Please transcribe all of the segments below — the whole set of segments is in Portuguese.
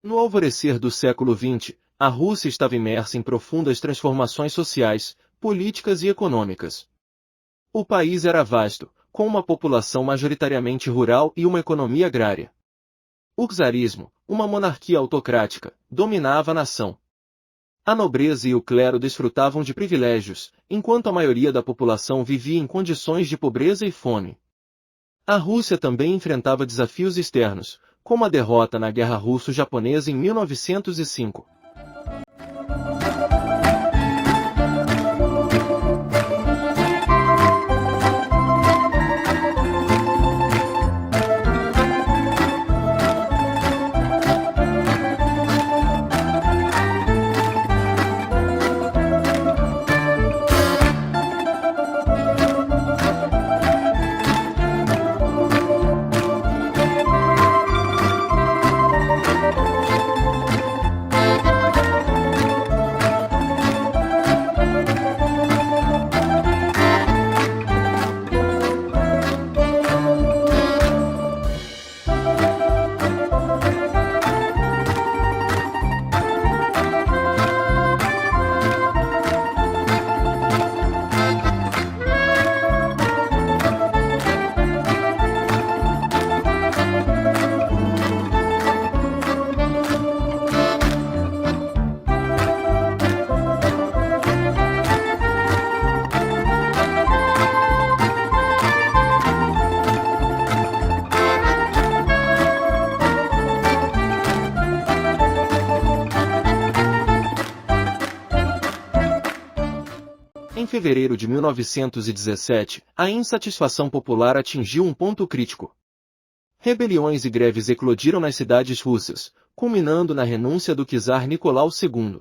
No alvorecer do século XX, a Rússia estava imersa em profundas transformações sociais, políticas e econômicas. O país era vasto, com uma população majoritariamente rural e uma economia agrária. O czarismo, uma monarquia autocrática, dominava a nação. A nobreza e o clero desfrutavam de privilégios, enquanto a maioria da população vivia em condições de pobreza e fome. A Rússia também enfrentava desafios externos, como a derrota na Guerra Russo-Japonesa em 1905. Em fevereiro de 1917, a insatisfação popular atingiu um ponto crítico. Rebeliões e greves eclodiram nas cidades russas, culminando na renúncia do czar Nicolau II.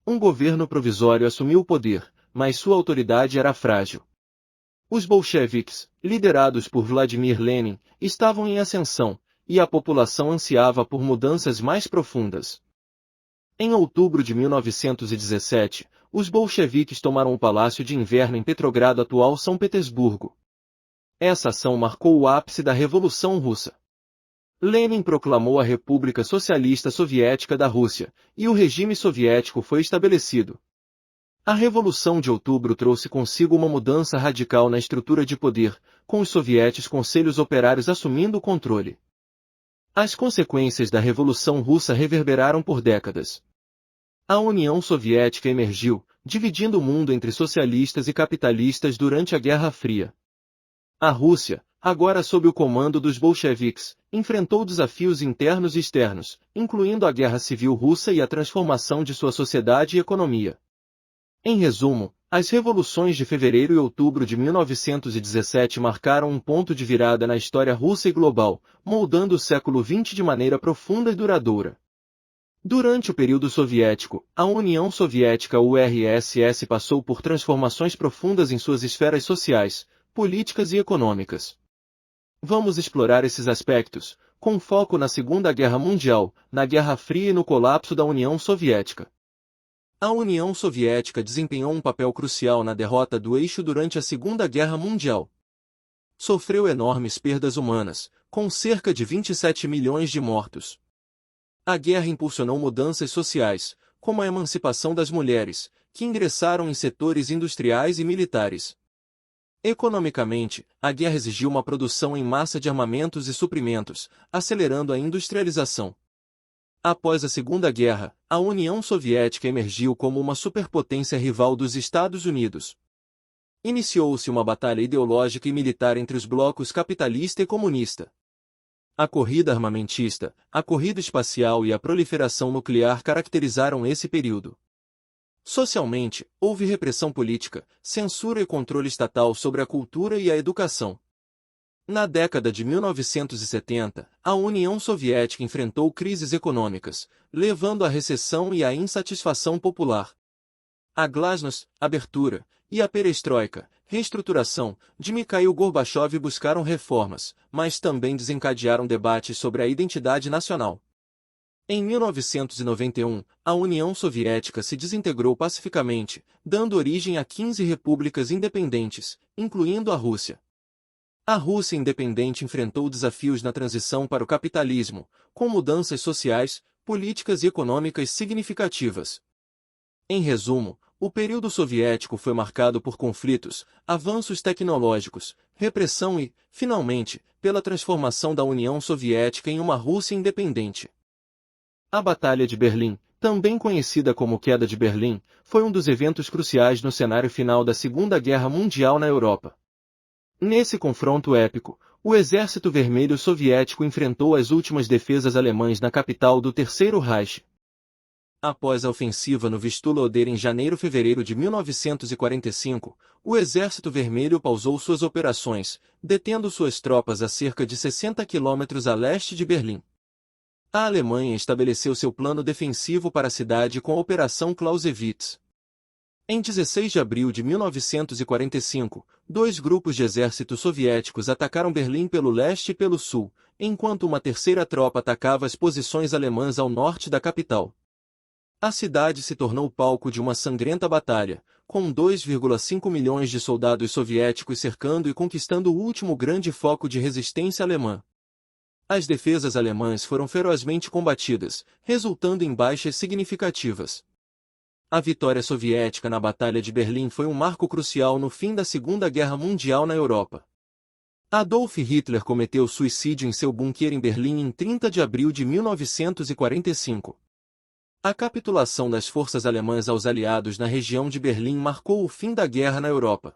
Um governo provisório assumiu o poder, mas sua autoridade era frágil. Os bolcheviques, liderados por Vladimir Lenin, estavam em ascensão, e a população ansiava por mudanças mais profundas. Em outubro de 1917, os bolcheviques tomaram o Palácio de Inverno em Petrogrado, atual São Petersburgo. Essa ação marcou o ápice da Revolução Russa. Lenin proclamou a República Socialista Soviética da Rússia, e o regime soviético foi estabelecido. A Revolução de Outubro trouxe consigo uma mudança radical na estrutura de poder, com os sovietes conselhos operários assumindo o controle. As consequências da Revolução Russa reverberaram por décadas. A União Soviética emergiu, dividindo o mundo entre socialistas e capitalistas durante a Guerra Fria. A Rússia, agora sob o comando dos bolcheviques, enfrentou desafios internos e externos, incluindo a Guerra Civil Russa e a transformação de sua sociedade e economia. Em resumo, as revoluções de fevereiro e outubro de 1917 marcaram um ponto de virada na história russa e global, moldando o século XX de maneira profunda e duradoura. Durante o período soviético, a União Soviética URSS passou por transformações profundas em suas esferas sociais, políticas e econômicas. Vamos explorar esses aspectos, com foco na Segunda Guerra Mundial, na Guerra Fria e no colapso da União Soviética. A União Soviética desempenhou um papel crucial na derrota do eixo durante a Segunda Guerra Mundial. Sofreu enormes perdas humanas, com cerca de 27 milhões de mortos. A guerra impulsionou mudanças sociais, como a emancipação das mulheres, que ingressaram em setores industriais e militares. Economicamente, a guerra exigiu uma produção em massa de armamentos e suprimentos, acelerando a industrialização. Após a Segunda Guerra, a União Soviética emergiu como uma superpotência rival dos Estados Unidos. Iniciou-se uma batalha ideológica e militar entre os blocos capitalista e comunista. A corrida armamentista, a corrida espacial e a proliferação nuclear caracterizaram esse período. Socialmente, houve repressão política, censura e controle estatal sobre a cultura e a educação. Na década de 1970, a União Soviética enfrentou crises econômicas, levando à recessão e à insatisfação popular. A glasnost, abertura, e a perestroika, reestruturação, de Mikhail Gorbachev buscaram reformas, mas também desencadearam debates sobre a identidade nacional. Em 1991, a União Soviética se desintegrou pacificamente, dando origem a 15 repúblicas independentes, incluindo a Rússia. A Rússia independente enfrentou desafios na transição para o capitalismo, com mudanças sociais, políticas e econômicas significativas. Em resumo, o período soviético foi marcado por conflitos, avanços tecnológicos, repressão e, finalmente, pela transformação da União Soviética em uma Rússia independente. A Batalha de Berlim, também conhecida como Queda de Berlim, foi um dos eventos cruciais no cenário final da Segunda Guerra Mundial na Europa. Nesse confronto épico, o Exército Vermelho Soviético enfrentou as últimas defesas alemãs na capital do Terceiro Reich. Após a ofensiva no Vistula Oder em janeiro-fevereiro de 1945, o Exército Vermelho pausou suas operações, detendo suas tropas a cerca de 60 quilômetros a leste de Berlim. A Alemanha estabeleceu seu plano defensivo para a cidade com a Operação Clausewitz. Em 16 de abril de 1945, dois grupos de exércitos soviéticos atacaram Berlim pelo leste e pelo sul, enquanto uma terceira tropa atacava as posições alemãs ao norte da capital. A cidade se tornou palco de uma sangrenta batalha, com 2,5 milhões de soldados soviéticos cercando e conquistando o último grande foco de resistência alemã. As defesas alemãs foram ferozmente combatidas, resultando em baixas significativas. A vitória soviética na Batalha de Berlim foi um marco crucial no fim da Segunda Guerra Mundial na Europa. Adolf Hitler cometeu suicídio em seu bunker em Berlim em 30 de abril de 1945. A capitulação das forças alemãs aos aliados na região de Berlim marcou o fim da guerra na Europa.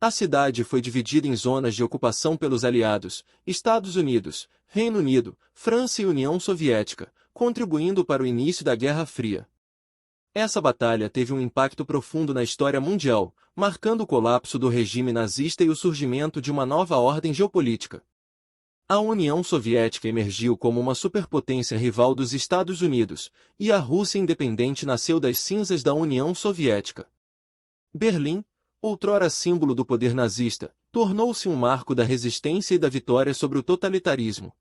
A cidade foi dividida em zonas de ocupação pelos aliados, Estados Unidos, Reino Unido, França e União Soviética, contribuindo para o início da Guerra Fria. Essa batalha teve um impacto profundo na história mundial, marcando o colapso do regime nazista e o surgimento de uma nova ordem geopolítica. A União Soviética emergiu como uma superpotência rival dos Estados Unidos, e a Rússia independente nasceu das cinzas da União Soviética. Berlim, outrora símbolo do poder nazista, tornou-se um marco da resistência e da vitória sobre o totalitarismo.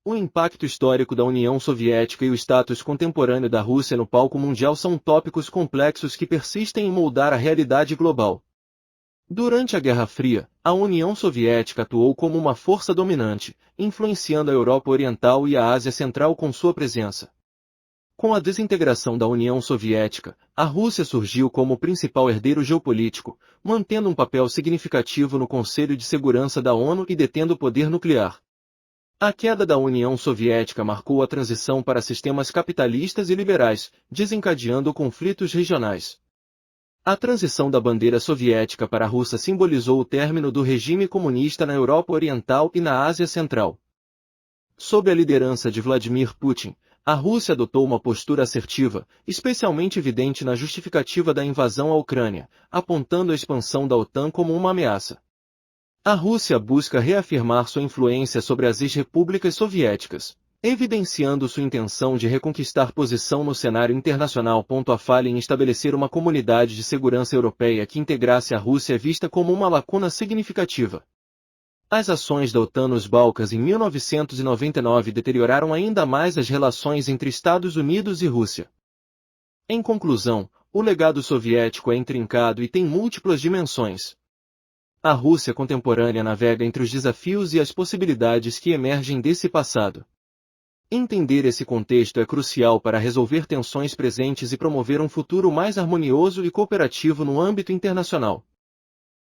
O impacto histórico da União Soviética e o status contemporâneo da Rússia no palco mundial são tópicos complexos que persistem em moldar a realidade global. Durante a Guerra Fria, a União Soviética atuou como uma força dominante, influenciando a Europa Oriental e a Ásia Central com sua presença. Com a desintegração da União Soviética, a Rússia surgiu como o principal herdeiro geopolítico, mantendo um papel significativo no Conselho de Segurança da ONU e detendo o poder nuclear. A queda da União Soviética marcou a transição para sistemas capitalistas e liberais, desencadeando conflitos regionais. A transição da bandeira soviética para a russa simbolizou o término do regime comunista na Europa Oriental e na Ásia Central. Sob a liderança de Vladimir Putin, a Rússia adotou uma postura assertiva, especialmente evidente na justificativa da invasão à Ucrânia, apontando a expansão da OTAN como uma ameaça. A Rússia busca reafirmar sua influência sobre as ex-repúblicas soviéticas, evidenciando sua intenção de reconquistar posição no cenário internacional. A falha em estabelecer uma comunidade de segurança europeia que integrasse a Rússia é vista como uma lacuna significativa. As ações da OTAN nos Balcãs em 1999 deterioraram ainda mais as relações entre Estados Unidos e Rússia. Em conclusão, o legado soviético é intrincado e tem múltiplas dimensões. A Rússia contemporânea navega entre os desafios e as possibilidades que emergem desse passado. Entender esse contexto é crucial para resolver tensões presentes e promover um futuro mais harmonioso e cooperativo no âmbito internacional.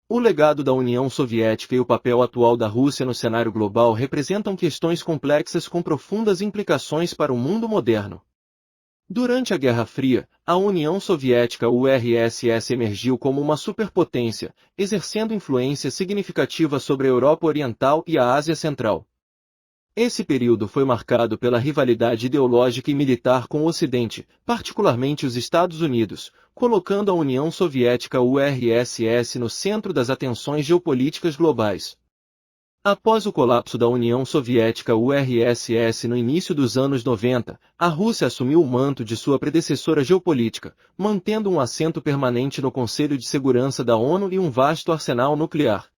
O legado da União Soviética e o papel atual da Rússia no cenário global representam questões complexas com profundas implicações para o mundo moderno. Durante a Guerra Fria, a União Soviética URSS emergiu como uma superpotência, exercendo influência significativa sobre a Europa Oriental e a Ásia Central. Esse período foi marcado pela rivalidade ideológica e militar com o Ocidente, particularmente os Estados Unidos, colocando a União Soviética URSS no centro das atenções geopolíticas globais. Após o colapso da União Soviética URSS no início dos anos 90, a Rússia assumiu o manto de sua predecessora geopolítica, mantendo um assento permanente no Conselho de Segurança da ONU e um vasto arsenal nuclear.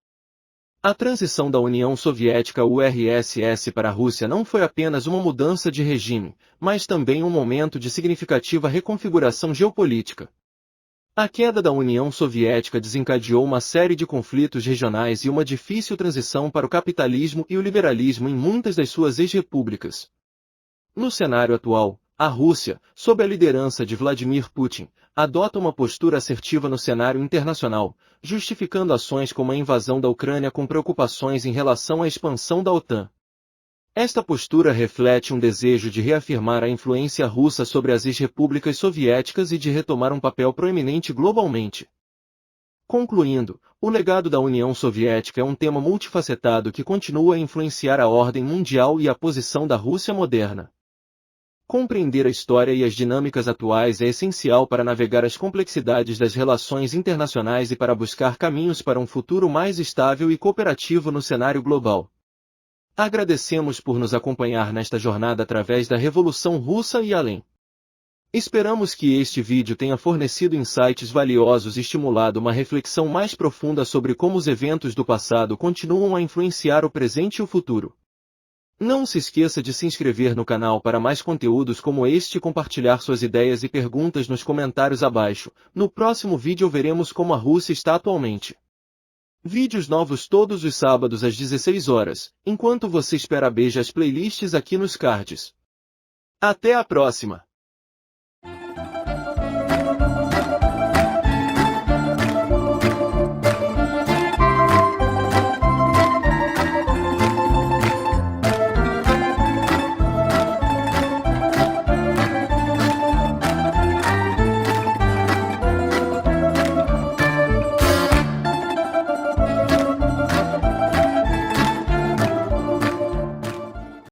A transição da União Soviética URSS para a Rússia não foi apenas uma mudança de regime, mas também um momento de significativa reconfiguração geopolítica. A queda da União Soviética desencadeou uma série de conflitos regionais e uma difícil transição para o capitalismo e o liberalismo em muitas das suas ex-repúblicas. No cenário atual, a Rússia, sob a liderança de Vladimir Putin, adota uma postura assertiva no cenário internacional, justificando ações como a invasão da Ucrânia com preocupações em relação à expansão da OTAN. Esta postura reflete um desejo de reafirmar a influência russa sobre as ex-repúblicas soviéticas e de retomar um papel proeminente globalmente. Concluindo, o legado da União Soviética é um tema multifacetado que continua a influenciar a ordem mundial e a posição da Rússia moderna. Compreender a história e as dinâmicas atuais é essencial para navegar as complexidades das relações internacionais e para buscar caminhos para um futuro mais estável e cooperativo no cenário global. Agradecemos por nos acompanhar nesta jornada através da Revolução Russa e além. Esperamos que este vídeo tenha fornecido insights valiosos e estimulado uma reflexão mais profunda sobre como os eventos do passado continuam a influenciar o presente e o futuro. Não se esqueça de se inscrever no canal para mais conteúdos como este e compartilhar suas ideias e perguntas nos comentários abaixo. No próximo vídeo veremos como a Rússia está atualmente. Vídeos novos todos os sábados às 16 horas, enquanto você espera beija as playlists aqui nos cards. Até a próxima!